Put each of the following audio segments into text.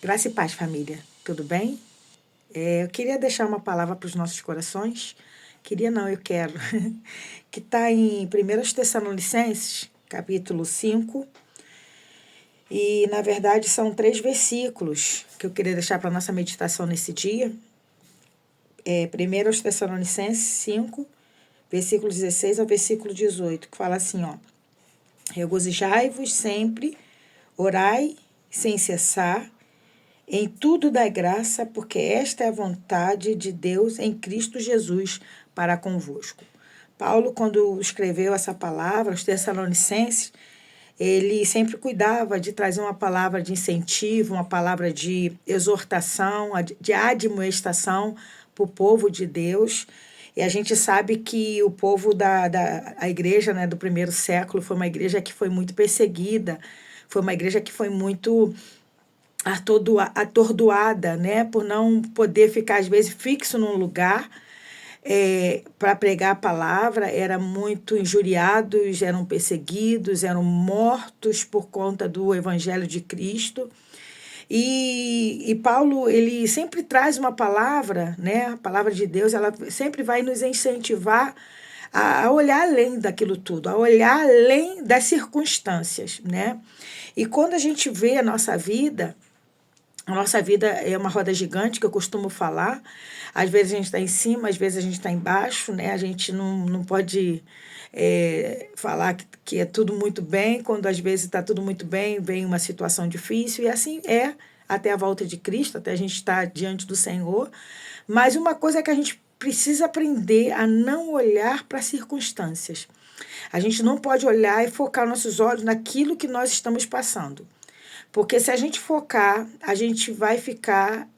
Graça e paz, família. Tudo bem? Eu queria deixar uma palavra para os nossos corações. Queria não, eu quero. Que está em 1 Tessalonicenses, capítulo 5. E, na verdade, são 3 versículos que eu queria deixar para a nossa meditação nesse dia. 1 Tessalonicenses 5, versículo 16 ao versículo 18, que fala assim, ó. Regozijai-vos sempre, orai sem cessar, em tudo dai graça, porque esta é a vontade de Deus em Cristo Jesus para convosco. Paulo, quando escreveu essa palavra, os Tessalonicenses, ele sempre cuidava de trazer uma palavra de incentivo, uma palavra de exortação, de admoestação para o povo de Deus. E a gente sabe que o povo a igreja, né, do primeiro século foi uma igreja que foi muito perseguida, foi uma igreja que foi muito atordoada, né, por não poder ficar, às vezes, fixo num lugar para pregar a palavra, eram muito injuriados, eram perseguidos, eram mortos por conta do Evangelho de Cristo. E Paulo, ele sempre traz uma palavra, né, a palavra de Deus, ela sempre vai nos incentivar a olhar além daquilo tudo, a olhar além das circunstâncias, né? E quando a gente vê a nossa vida é uma roda gigante, que eu costumo falar. Às vezes a gente está em cima, às vezes a gente está embaixo, né? A gente não pode falar que é tudo muito bem, quando às vezes está tudo muito bem, vem uma situação difícil, e assim é até a volta de Cristo, até a gente estar diante do Senhor. Mas uma coisa é que a gente precisa aprender a não olhar para as circunstâncias. A gente não pode olhar e focar nossos olhos naquilo que nós estamos passando. Porque se a gente focar, a gente vai ficar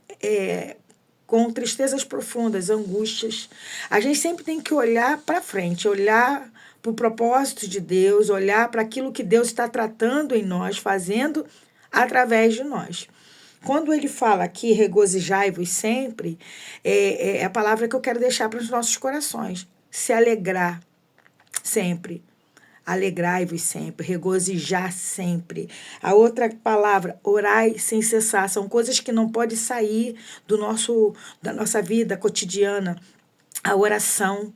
com tristezas profundas, angústias. A gente sempre tem que olhar para frente, olhar para o propósito de Deus, olhar para aquilo que Deus está tratando em nós, fazendo através de nós. Quando ele fala aqui, regozijai-vos sempre, é a palavra que eu quero deixar para os nossos corações. Se alegrar sempre. Alegrai-vos sempre, regozijar sempre. A outra palavra, orai sem cessar, são coisas que não podem sair da nossa vida cotidiana. A oração,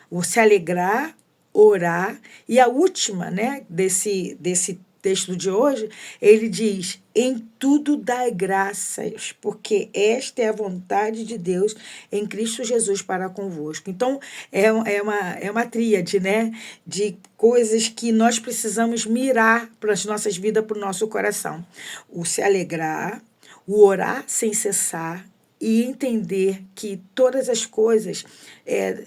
o se alegrar, orar. E a última, né, desse texto de hoje, ele diz, em tudo dai graças, porque esta é a vontade de Deus em Cristo Jesus para convosco. Então, é uma tríade, né, de coisas que nós precisamos mirar para as nossas vidas, para o nosso coração. O se alegrar, o orar sem cessar, e entender que todas as coisas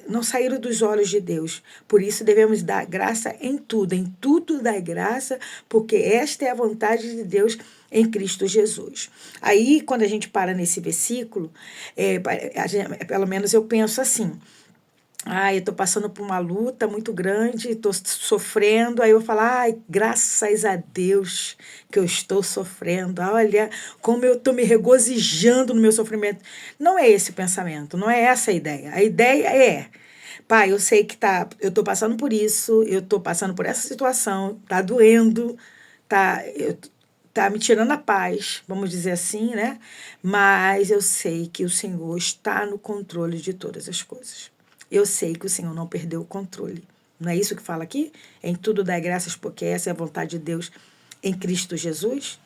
não saíram dos olhos de Deus. Por isso devemos dar graça em tudo dar graça, porque esta é a vontade de Deus em Cristo Jesus. Aí, quando a gente para nesse versículo, pelo menos eu penso assim, eu estou passando por uma luta muito grande, estou sofrendo. Aí eu falo, graças a Deus que eu estou sofrendo. Olha como eu estou me regozijando no meu sofrimento. Não é esse o pensamento, não é essa a ideia. A ideia é, Pai, eu sei que eu estou passando por isso, eu estou passando por essa situação, está doendo, tá me tirando a paz, vamos dizer assim, né? Mas eu sei que o Senhor está no controle de todas as coisas. Eu sei que o Senhor não perdeu o controle. Não é isso que fala aqui? Em tudo dai graças, porque essa é a vontade de Deus em Cristo Jesus.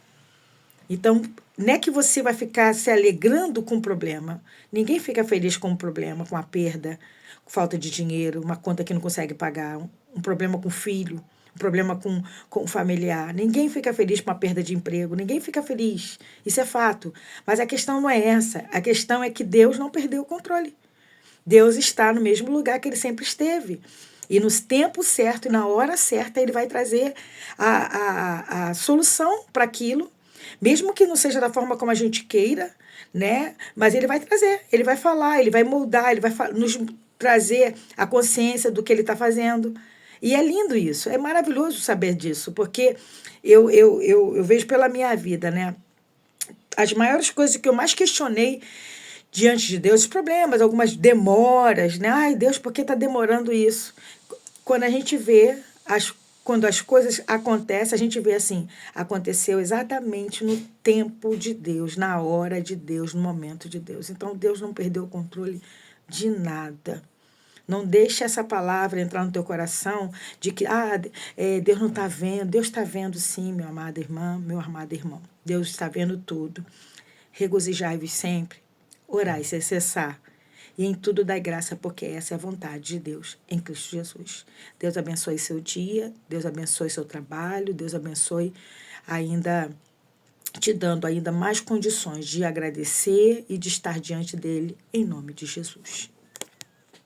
Então, não é que você vai ficar se alegrando com o problema. Ninguém fica feliz com o problema, com a perda, com falta de dinheiro, uma conta que não consegue pagar, um problema com o filho, um problema com o familiar. Ninguém fica feliz com a perda de emprego, ninguém fica feliz. Isso é fato. Mas a questão não é essa. A questão é que Deus não perdeu o controle. Deus está no mesmo lugar que ele sempre esteve. E no tempo certo e na hora certa, ele vai trazer a solução para aquilo, mesmo que não seja da forma como a gente queira, né? Mas ele vai trazer, ele vai falar, ele vai moldar, ele vai nos trazer a consciência do que ele está fazendo. E é lindo isso, é maravilhoso saber disso, porque eu vejo pela minha vida, né? As maiores coisas que eu mais questionei diante de Deus, os problemas, algumas demoras, né? Ai, Deus, por que está demorando isso? Quando a gente vê quando as coisas acontecem, a gente vê assim, aconteceu exatamente no tempo de Deus, na hora de Deus, no momento de Deus. Então, Deus não perdeu o controle de nada. Não deixe essa palavra entrar no teu coração de que Deus não está vendo. Deus está vendo sim, minha amada irmã, meu amado irmão. Deus está vendo tudo. Regozijai-vos sempre, orai sem cessar. E em tudo dai graça, porque essa é a vontade de Deus em Cristo Jesus. Deus abençoe seu dia, Deus abençoe seu trabalho, Deus abençoe ainda, te dando ainda mais condições de agradecer e de estar diante dele, em nome de Jesus.